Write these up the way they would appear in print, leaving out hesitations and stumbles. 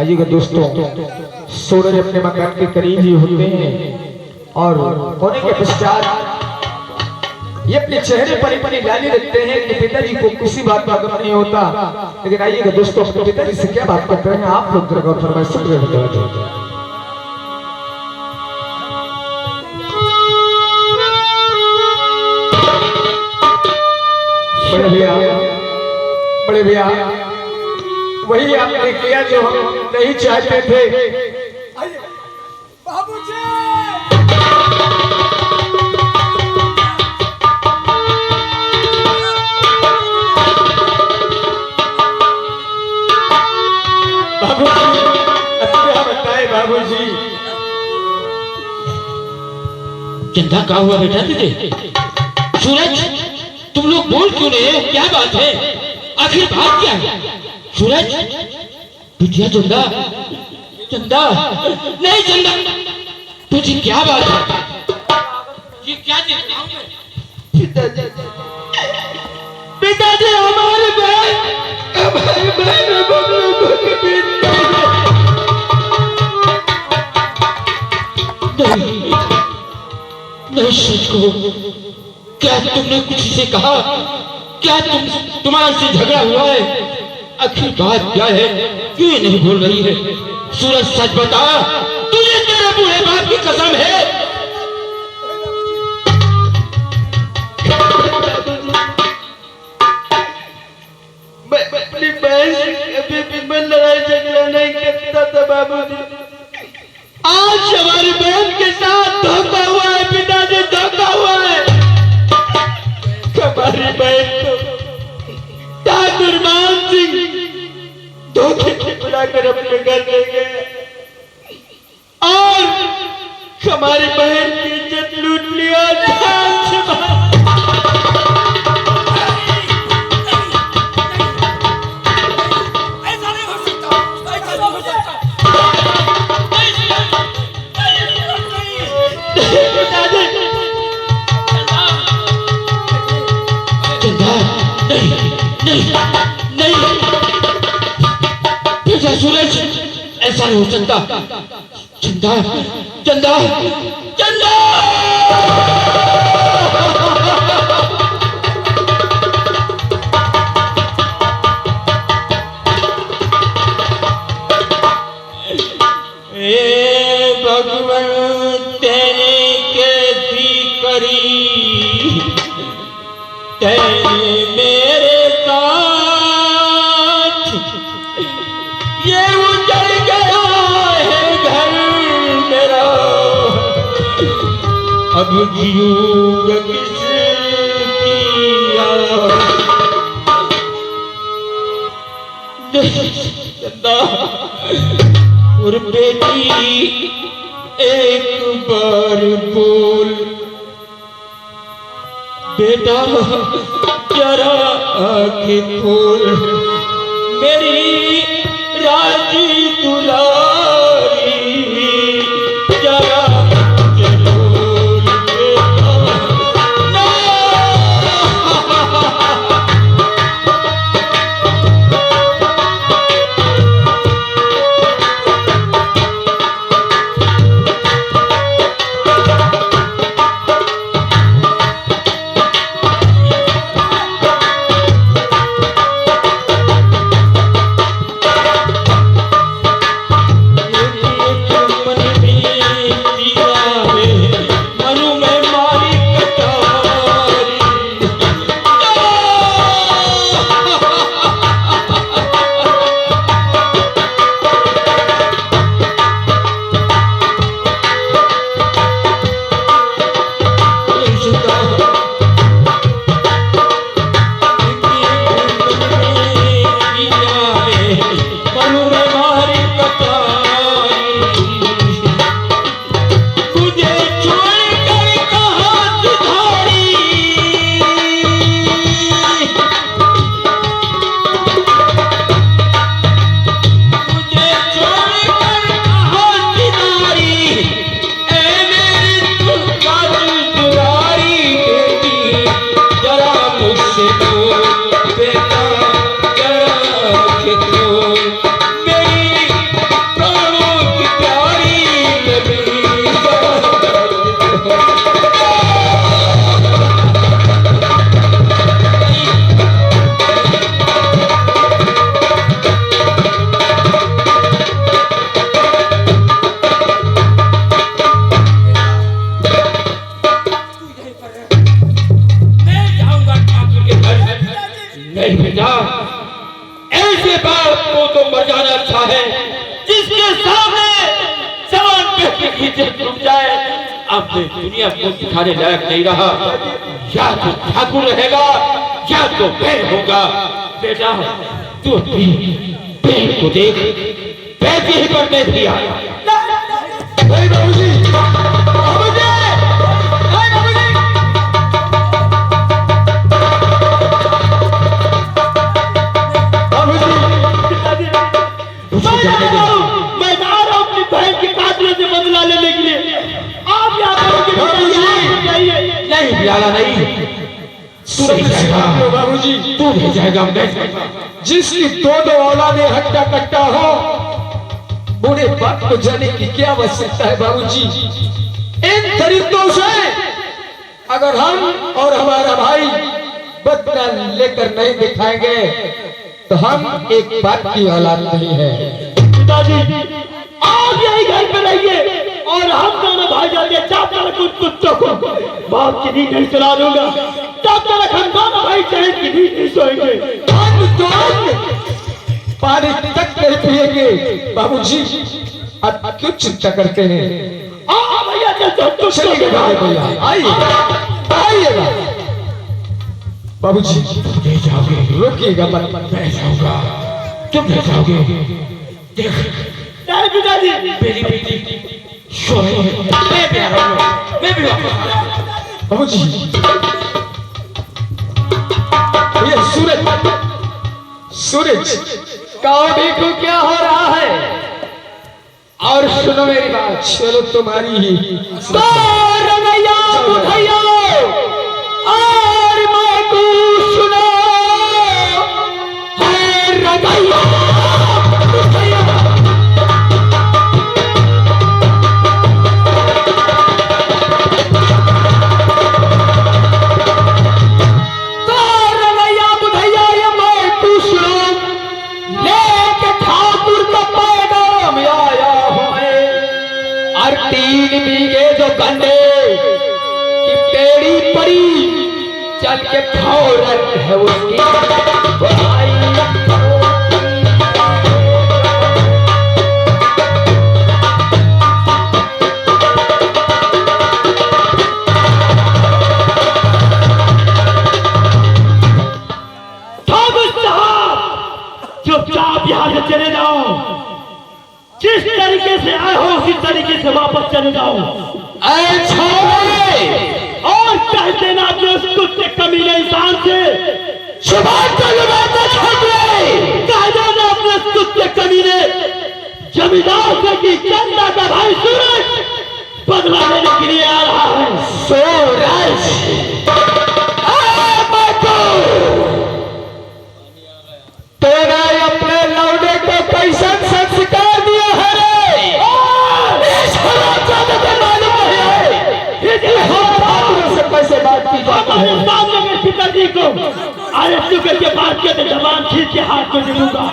आइएगा दोस्तों, सूरज अपने मकान के करीब ही होते हैं और होने के पश्चात ये अपने चेहरे पर इतनी लाली रखते हैं कि पिताजी को किसी बात का गम नहीं होता। लेकिन आइएगा दोस्तों, अपने पिताजी से क्या बात करते हैं आप लोग जरा फरमाइश सब बताइए। बड़े भैया वही आपने किया जो हम नहीं चाहते थे। बाबूजी क्या बताए बाबूजी। चंदा क्या हुआ बेटा तुझे? सूरज तुम लोग बोल क्यों रहे हो? क्या बात है? आखिर बात क्या है? सूरज बिटिया चंदा, चंदा नहीं चंदा, तुझे क्या बात है? ये क्या देख रहा हूं मैं? पिताजी हमारे बहन नहीं सच को क्या तुमने किसी से कहा? क्या तुम्हारा से झगड़ा हुआ है? आखिर बात क्या है? क्यों ये नहीं बोल रही है? सूरज सच बता, तुझे तेरे बूढ़े बाप की कसम है। अपनी बहन कभी भी मैं लड़ाई झगड़ा नहीं करता था बाबूजी। आज हमारी बहन के साथ धोखा हुआ है पिताजी, धोखा हुआ है। हमारी बहन को ठाकुर मान सिंह धोखे बुलाकर अपने घर ले गए और हमारी बहन की इज्जत लूट लिया। सूरज ऐसा नहीं हो सकता। चंदा चंदा चंदा भगवान तेने कैसी करी, तेने मेरे साथ ये उजड़ गया है घर मेरा, अब जीऊंगा किसकी चंदा। और बेटी एक बार बोल बेटा, जरा आंखें खोल, मेरी राजी दुलारी, जरा बोल बेटा। नहीं बेटा, ऐसे बाप को तो मर जाना अच्छा है जिसके सामने जवान बेटे की इज्जत डूब जाए। अब मैं दुनिया को दिखाने लायक नहीं रहा, या तो ठाकुर रहेगा या तो बैल होगा। बेटा तू अपनी बहन को देख, बैठी ही पर मैं भी आया। नहीं बाबूजी, बाबूजी, नहीं बाबूजी। मैं जा रहा हूं अपनी बहन के कातलों से बदला लेने के लिए। आप यहाँ नहीं प्याला नहीं, तू नहीं जाएगा बाबूजी, तू नहीं जाएगा, मैं जाएगा। जिसकी दो औलादे हट्टा कट्टा हो, बूढ़े बाप को जाने की क्या आवश्यकता है बाबूजी। इन तरीकों से अगर हम और हमारा भाई बदला लेकर नहीं दिखाएंगे तो हम एक बाप की औलाद नहीं है। पिताजी आप यही घर पे रहिए और हम दोनों भाई जाके जब तक उन कुत्तों को बाप की नींद नहीं सुला दूंगा तब तक हम दोनों भाई चैन की नींद नहीं सोएंगे। पानी तक नहीं पिएंगे बाबूजी। आप क्यों चिंता करते हैं? भैया चल चलिए भैया, आइएगा बाबूजी। ले जाओगे, रोकिएगा मत, मैं जाऊंगा, तुम ले जाओगे। देख नहीं पिताजी, मेरी बेटी सोई है, मैं भी आ रहा हूं, मैं भी वापस आ रहा हूं। बाबूजी ये सूरज काबे को क्या हो रहा है? और सुनो मेरी बात, चलो तुम्हारी ही रंगैया बुधैया और मैं को सुनो है रंगैया बुधैया। गन्ने की पेड़ी पड़ी चल के फौरन है उसकी चुपचाप यहाँ से चले जाओ, जिस तरीके से आए हो उसी तरीके से वापस चले जाओ। और कह देना अपने उस कुत्ते कमीने इंसान से कह देना अपने उस कुत्ते कमीने जमींदार से कि चंदा का भाई सूरज बदला लेने के लिए आ रहा है। सूरज तेरा अपने लौड़े को कैसा संस्कार दिया है? कैसे बात की जाती है? सामने में पिताजी को अरे चुके के बात के तो जबान खींच के हाथ में दे दूंगा।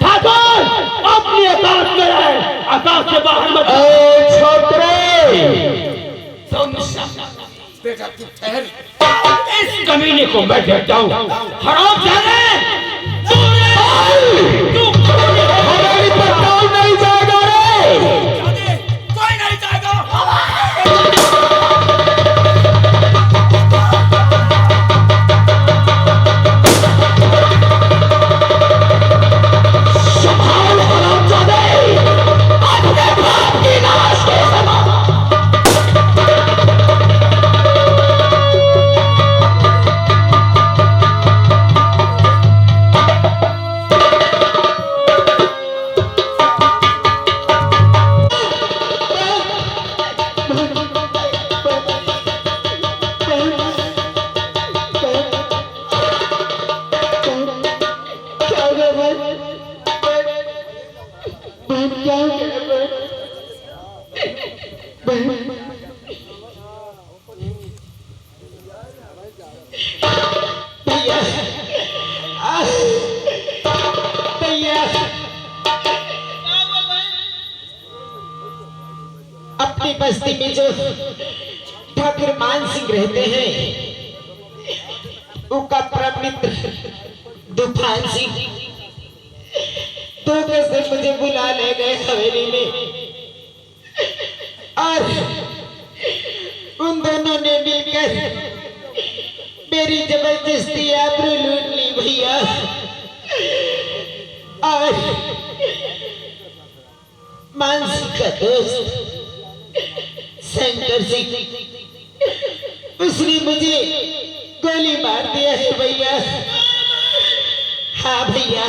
ठाकुर अपनी आकाश में है, आकाश से बाहर मत। छोकरे बेटा तू ठहर, इस कमीने को मैं देखता हूँ। हराम जाने हमारी पताल नहीं जाएगा रे, कोई नहीं जाएगा। अपनी बस्ती में जो ठाकुर मान सिंह रहते हैं उनका परम मित्र तूफान सिंह धोखे से मुझे बुला ले गए हवेली में और उन दोनों ने मिलकर मेरी जबरदस्ती आबरू लूट ली भैया। और मानसी का दोस्त शंकर सिंह उसने मुझे गोली मार दिया है भैया। हाँ भैया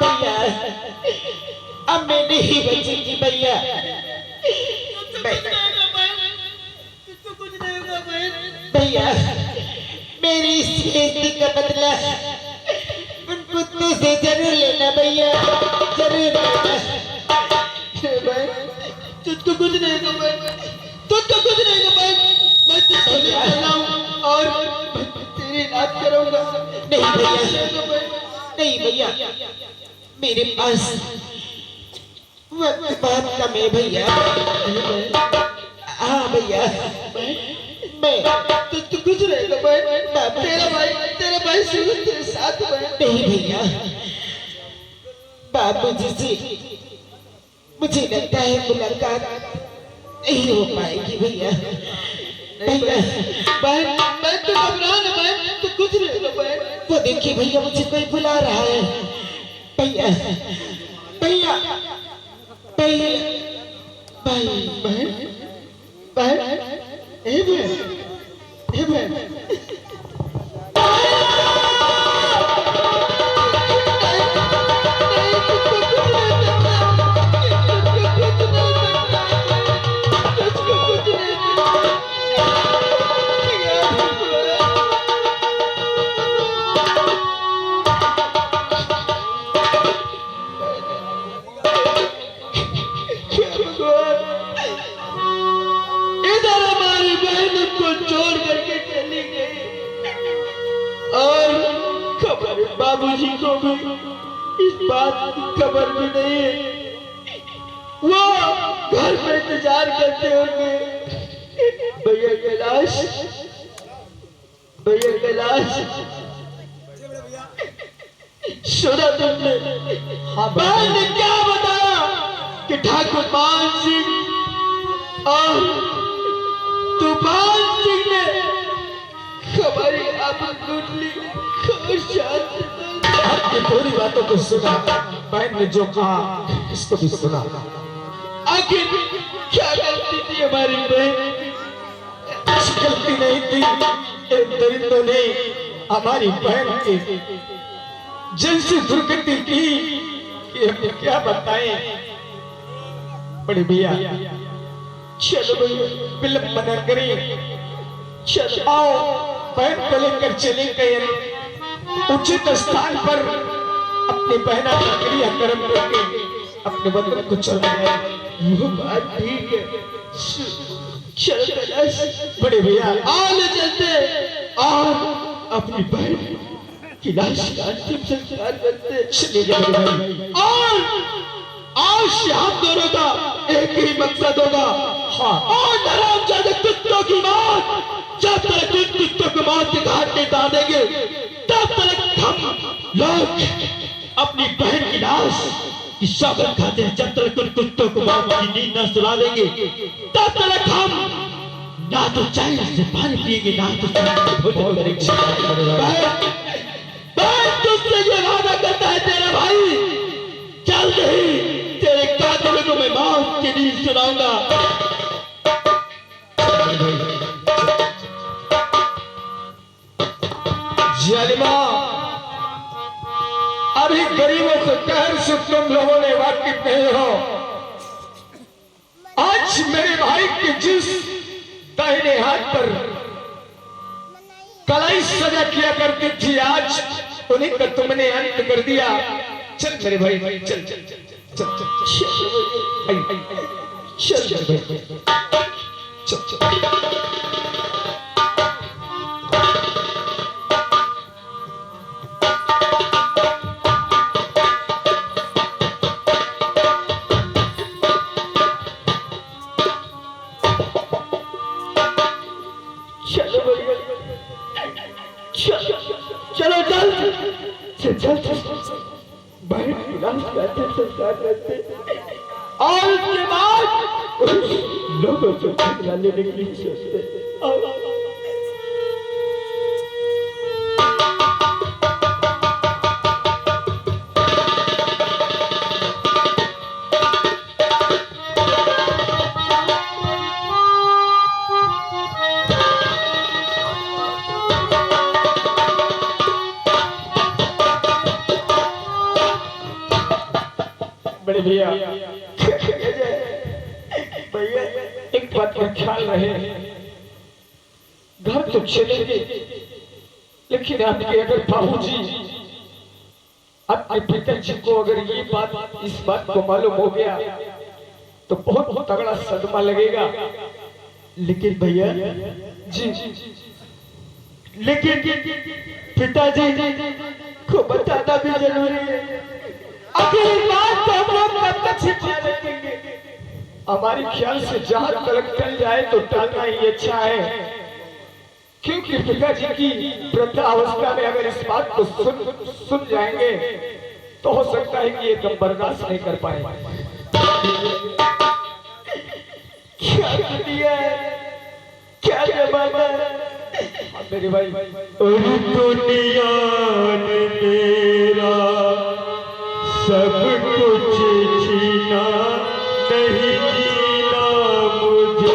भैया अब मैं नहीं बचूंगी भैया। भैया मेरी इस बेइज्जती का बदला उन कुत्तों से जरूर लेना भैया, जरूर लेना। तुझको कुछ नहीं होगा भाई, तुझको कुछ नहीं होगा भाई। मैं तुझको ले आऊं और तेरी रात करूंगा। नहीं भैया, नहीं भैया, मेरे पास वक्त बहुत कम है भैया। हाँ भैया मैं तुझको कुछ नहीं होगा भाई। तेरा भाई शुरू तेरे साथ भाई। नहीं भैया, बाबूजी से मुझे लगता है मुलाकात नहीं हो पाएगी भैया। भैया भाई तू घबरा ना भाई, तू कुछ नहीं होगा भाई। वो देखिए भैया मुझे कोई बुला रहा है। भैया भैया भैया भाई भाई ए भाई इधर हमारी बहन को छोड़ करके चली गई और खबर बाबूजी को भी इस बात की खबर भी नहीं है। वो घर में इंतजार करते होंगे भैया कैलाश, भैया कैलाश सुना तुमने? बहन ने क्या बताया कि ठाकुर मान सिंह और तूफान सिंह ने हमारी आबरू लूट ली। आपकी पूरी बातों को सुना, बहन ने जो कहा इसको भी सुना। आखिर क्या गलती थी हमारी बहन? कुछ गलती नहीं थी, इन दरिंदों ने हमारी बहन की जैसी दुर्गति की कि हम क्या बताएं। बड़े भैया चलो भैया विलंब न करें, चलो आओ बहन को लेकर चले गए उचित स्थान पर अपनी बहना का क्रियाक्रम करके अपने बंधन को चला गए। वो बात ठीक है। चलो कैलाश बड़े भैया आओ ले चलते और अपनी बहन की लाश का अंतिम संस्कार करते। चले गए भाई। और आज से हम दोनों का एक ही मकसद होगा। हाँ और हरामजादे कुत्तों की मौत, जब तक उन कुत्तों को मौत के घाट नहीं उतारेंगे तब तक हम लोग अपनी बहन की लाश की सौगंध खाते हैं। जब तक उन कुत्तों को मौत की नींद न सुला देंगे तब तक हम ना तो चाय से पानी पिएंगे ना तो भोजन करेंगे। बहन तुझसे ये वादा करता है तेरा भाई, जल्द ही तेरे कातिल को मैं मौत की नींद सुनाऊंगा। जालिमा, अभी गरीबों के कहर से तुम लोगों ने वाकिफ नहीं हो। आज मेरे भाई के जिस दाहिने हाथ पर कलाई सजा किया करती थी, आज उन्हीं का तुमने अंत कर दिया। चल मेरे भाई, चल चल चल चल चल चल चल चल चल। चलो भैया चलो जल्द बहन की लाश का अंतिम संस्कार करते और उसके बाद लोगों से बदला लेने के लिए सोचते। आओ। बड़े भैया एक बात का ख्याल रहे, घर तो चलेंगे लेकिन आपके अगर बाबूजी आपके पिताजी को अगर ये बात इस बात को मालूम हो गया तो बहुत तगड़ा सदमा लगेगा। लेकिन भैया जी लेकिन पिताजी को बताना भी जरूरी है। आखिर बात तो हम लोग कब तक छिपा रखेंगे? हमारी ख्याल से जहां तक टल जाए तो टलना ही अच्छा है, क्योंकि पिताजी की वृद्धा अवस्था में अगर इस बात को सुन जाएंगे तो हो सकता है कि ये कम बर्दाश्त नहीं कर पाए। क्या दिया है, क्या जमाना है मेरे भाई। दुनिया ने मेरा सब कुछ छीना, नहीं जीना मुझे,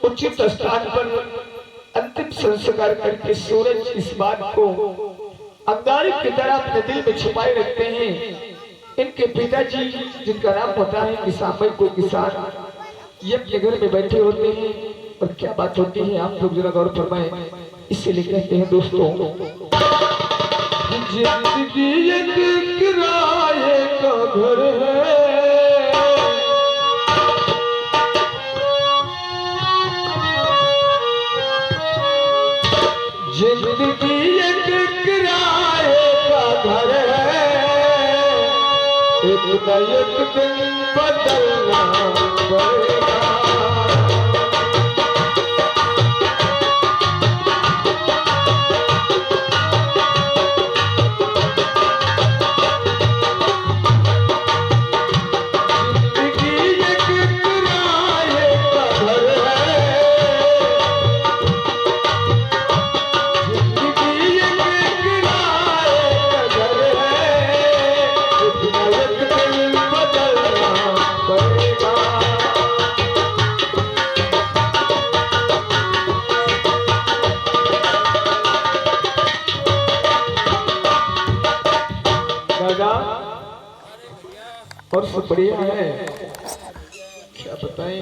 उचित स्थान पर अंतिम संस्कार करके सूरज इस बात को अंगारे की तरह अपने दिल में छुपाए रखते हैं। इनके पिताजी जिनका नाम पता है किसान को किसान ये अपने घर में बैठे होते हैं और क्या बात होती है आप लोग जरा गौर फरमाएं। इसलिए कहते हैं दोस्तों, जिंदगी एक किराए का घर है, जिंदगी एक किराए का घर है, एक न एक दिन बदलना पड़ेगा। एक दिन बदलना पड़ेगा। फर्श बढ़िया है, क्या बताएं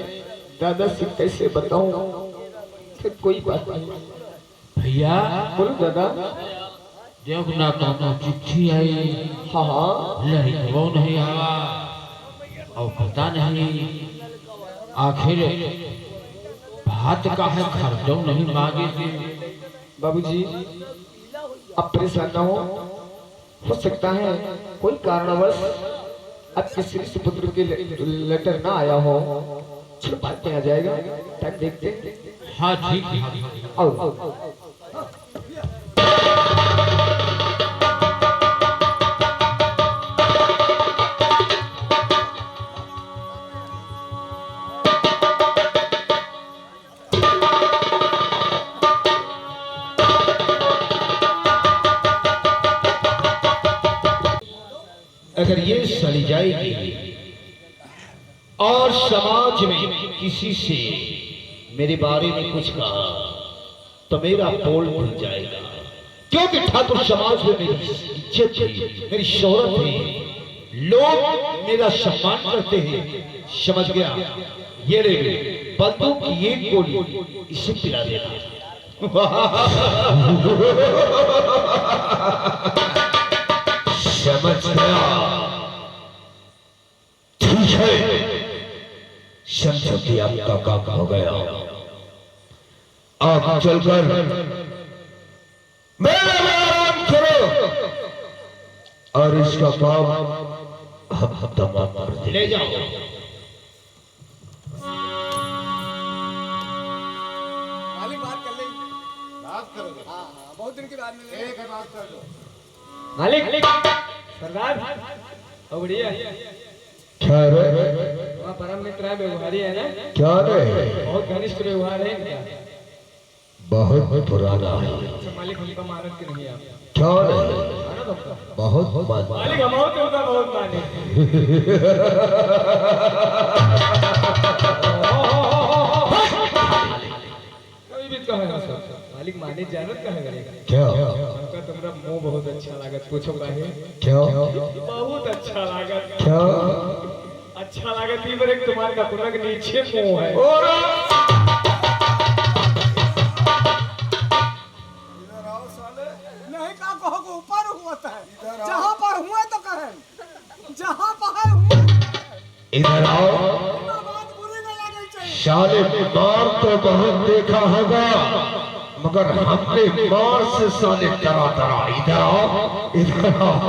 दादा से कैसे बताऊं। फिर कोई बात नहीं। भैया बोलो दादा। देख ना कहना चिट्ठी आई, हाँ हाँ लड़को नहीं आवा और पता नहीं आखिर बात का है, खर्चो नहीं मांगे थे। बाबूजी अब परेशान ना हो सकता है कोई कारणवश आपके श्री पुत्र के लेटर ना आया हो, चलो बाद में आ जाएगा, टाइम देखते हैं। हाँ ठीक है। आओ। अगर ये सड़ी जाएगी और समाज में किसी से मेरे बारे में कुछ कहा तो मेरा पोल खुल जाएगा, क्योंकि ठाकुर समाज में मेरी इज्जत है, मेरी शोहरत है, लोग मेरा सम्मान करते हैं। समझ गया? ये ले बंदूक की एक गोली इसे पिला देना। समझ गया? ठीक है, समझो कि आपका काम हो गया। आप चलकर मेरे में आराम करो और इसका काम हम तमाम कर देंगे। ले जाओ। मालिक बात कर ले, बात करोगे? हाँ बहुत दिन के बाद मिले। एक बात कर लो मालिक सरदार। बढ़िया क्या रे? वहाँ परम मित्र है, व्यवहारी है ना? क्या रे? बहुत घनिष्ठ व्यवहार है इनका। बहुत पुराना है। अच्छा मालिक हमका मानत के नहीं आप? क्या रे? मानत हमका? बहुत मालिक हम तो उनका बहुत माने। कोई भी कहे सर मालिक माने जानत का है। क्या? हमका तुम्हारा मुंह बहुत अच्छा लागत। पूछो काहे? क्या? बहुत अच्छा लागत। क्या? अच्छा लागत ही बरे तुम्हारे कपड़ा के नीचे मुंह है। नहीं का कहो को ऊपर हुआ है, जहाँ पर हुआ तो कहें, जहाँ पर हुआ इधर आओ। बात बुरी नहीं लगनी चाहिए। साले मार तो बहुत देखा होगा, मगर हमने मार से साले डरा डरा। इधर आओ, इधर आओ।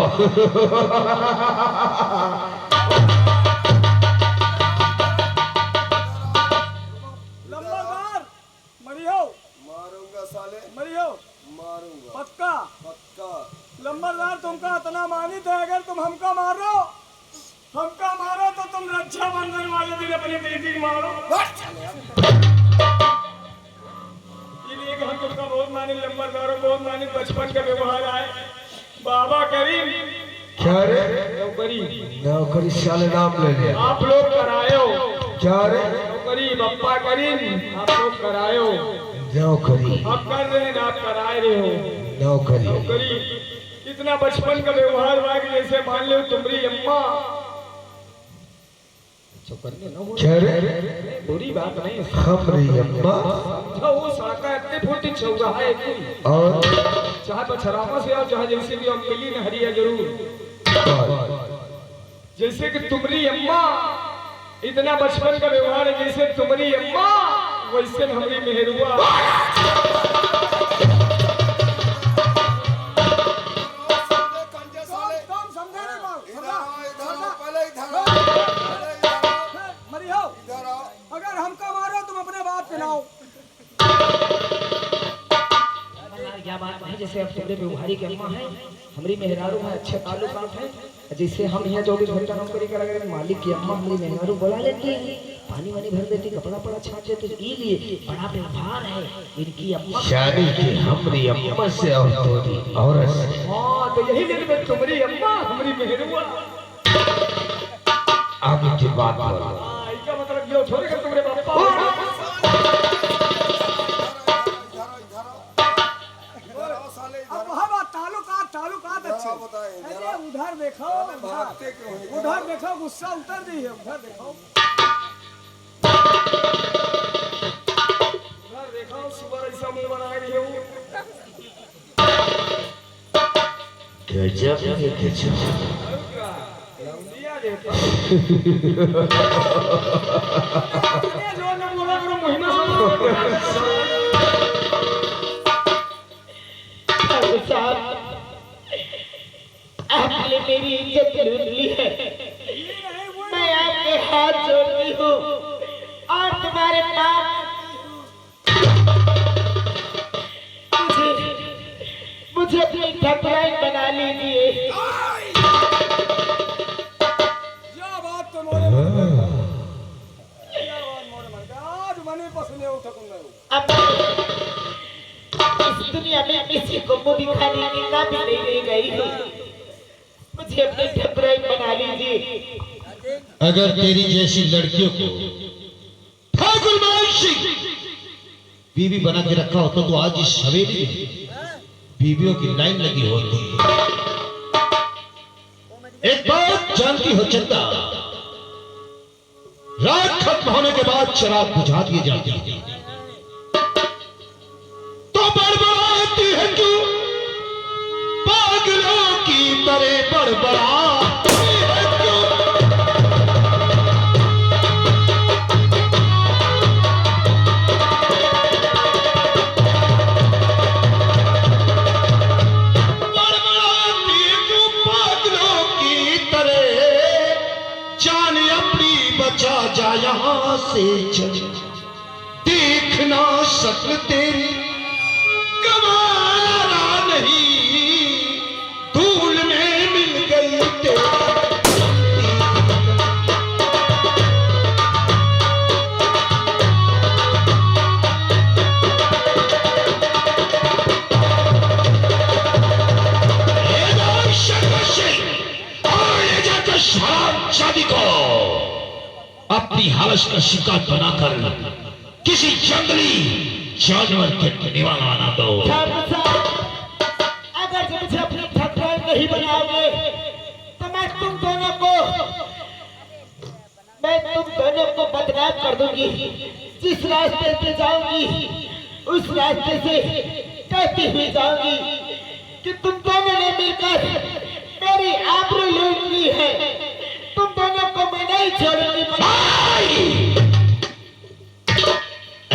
लंबरदार मरियो, मारूंगा साले, मरियो मारूंगा पक्का। पक्का। लंबरदार तुमका इतना मानित है, अगर तुम हमका मारो तो तुम रक्षाबंधन वाले दिन अपनी दीदी मारो। इसलिए कि हम तुमका बहुत मानी, लंबरदारों बहुत मानी, बचपन का व्यवहार आए। बाबा करीम क्या रे? नौकरी नौकरी साले नाम ले लिया। आप लोग करायो। क्या रे? नौकरी बप्पा करीम आप लोग करायो। नौकरी? आप कर रहे हैं, आप कराए रहे हो। नौकरी? नौकरी इतना बचपन का व्यवहार हुआ कि जैसे मान लो तुम्हारी अम्मा। क्या रे? बुरी बात नहीं हमारी अम्मा समझो, वो साका इतने फुट चौगा है कोई, और चाहे बछरामा से आओ चाहे जैसे भी हम मिली न हरिया जरूर। जैसे कि तुम्हारी अम्मा इतना बचपन का व्यवहार है, जैसे तुम्हारी अम्मा वैसे हमारी मेहरुआ। तुम समझे नहीं बात। इधर आओ, पहले इधर आओ, मरियो, इधर आओ। अगर हमका मारो तुम अपने बाप पिलाओ। क्या बात है, जैसे अब तुम्हारे व्यवहारी की अम्मा है, हमारी मेहरारू है, अच्छे ताल्लुकात है। जैसे हम यहाँ 24 घंटा नौकरी करा करें, मालिक की अम्मा हमारी मेहरारू बुला लेती है, पानी वानी भर देती, कपड़ा पड़ा छाट देती। इसलिए बड़ा व्यवहार है इनकी अम्मा। शादी की हमारी अम्मा से और तोरी औरत से। हाँ तो यही दिन में तुम्हारी अम्मा हमारी मेहरुआ। आगे की बात बोलो। हाँ, इसका मतलब ये थोड़ी कि तुम्हारे पापा इधर आओ साले, इधर अब आओ। वह बात ताल्लुकात अच्छे। बताएं, अरे उधर देखो, भागते क्यों हैं? उधर देखो, गुस्सा उतर गजब है गजब। लौंडिया देता ये जो ना बोला करो महिमा साहब आपने मेरी इज्जत लूट ली है। मैं आपके हाथ जोड़ती हूँ और तुम्हारे पाप मुझे अपनी ठकुराइन बना लीजिए। क्या बात तो मोरे मन में क्या बात मोरे मन में आज मने पसंद है उठकुन नहीं अब इस दुनिया में किसी को मुंह दिखाने की ना भी नहीं दे गई हूँ। मुझे अपनी ठकुराइन बना लीजिए। अगर तेरी जैसी लड़कियों को ठाकुर मान सिंह बीवी बना के रखा होता तो आज इस हवेली में बीवियों की लाइन लगी होती। एक बात जानती हो चंदा, रात खत्म होने के बाद शराब बुझा दिए जाती है तो बड़बड़ाती है क्यों? पागलों की तरह बड़बड़ाती है क्यों? जा यहां से चल, देखना शक्ल तेरी गवारा नहीं, धूल में मिल गई शादी को अपनी हवस का शिकार बनाकर किसी जंगली जानवर के निवाला ना दो। अगर मुझे अपनी ठकुराइन नहीं बनाओगे तो मैं तुम दोनों को बदनाम कर दूंगी। जिस रास्ते से जाऊंगी उस रास्ते से कहती हुई जाऊंगी कि तुम दोनों ने मिलकर मेरी आबरू लूट ली है। तुम दोनों को मैं नहीं छोड़ूंगी।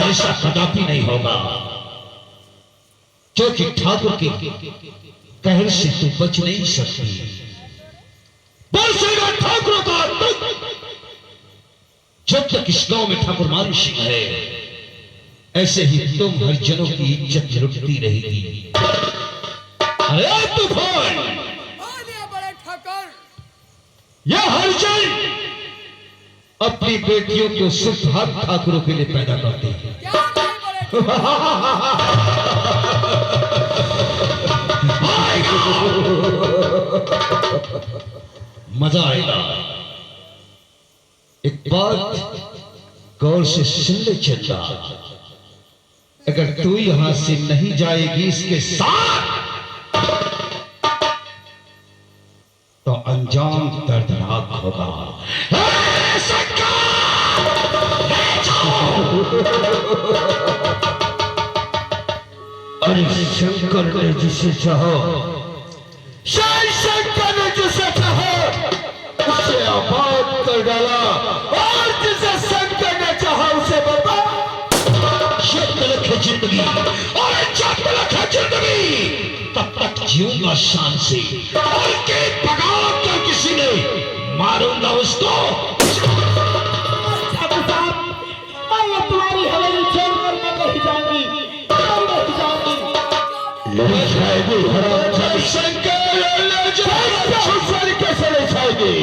ऐसा कदापि नहीं होगा क्योंकि ठाकुर के कहर से तू बच नहीं सकती। बरसेगा ठाकुरों का जब तक इस गांव में ठाकुर मान सिंह है, ऐसे ही तुम हरिजनों की इज्जत लुटती रहेगी। अरे तूफान, बड़े ठाकर यह हरिजन अपनी बेटियों को सिर्फ हर ठाकुरों के लिए पैदा करते हैं। क्या नहीं बड़े मजा आएगा। एक बात गौर से सुन ले चंदा, अगर तू यहां से नहीं जाएगी इसके साथ तो अंजाम दर्दनाक होगा। अरे शंकर ने जिसे चाहो, शंकर ने जिसे चाहो उसे आबाद कर डाला और जिसे शंकर ने चाहा उसे बर्बाद। जब तक है जिंदगी और जब तक है जिंदगी तब तक जीऊंगा शान से और के भगा कर किसी ने मारूंगा उसको। मैं तुम्हारी हवेली छोड़कर मैं नहीं जाऊंगी, नहीं जाऊंगी। शंकर कैसे ले जाएगी?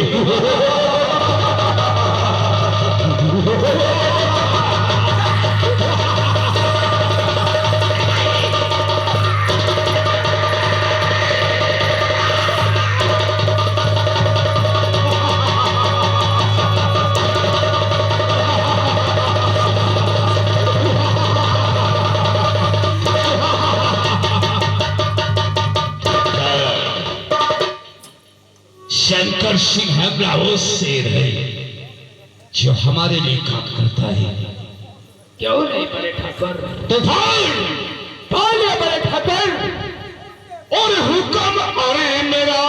शंकर सिंह है वो शेर है जो हमारे लिए काम करता है। क्यों नहीं बड़े ठाकुर? तूफान, कौन है बड़े ठाकुर? और हुक्म अरे मेरा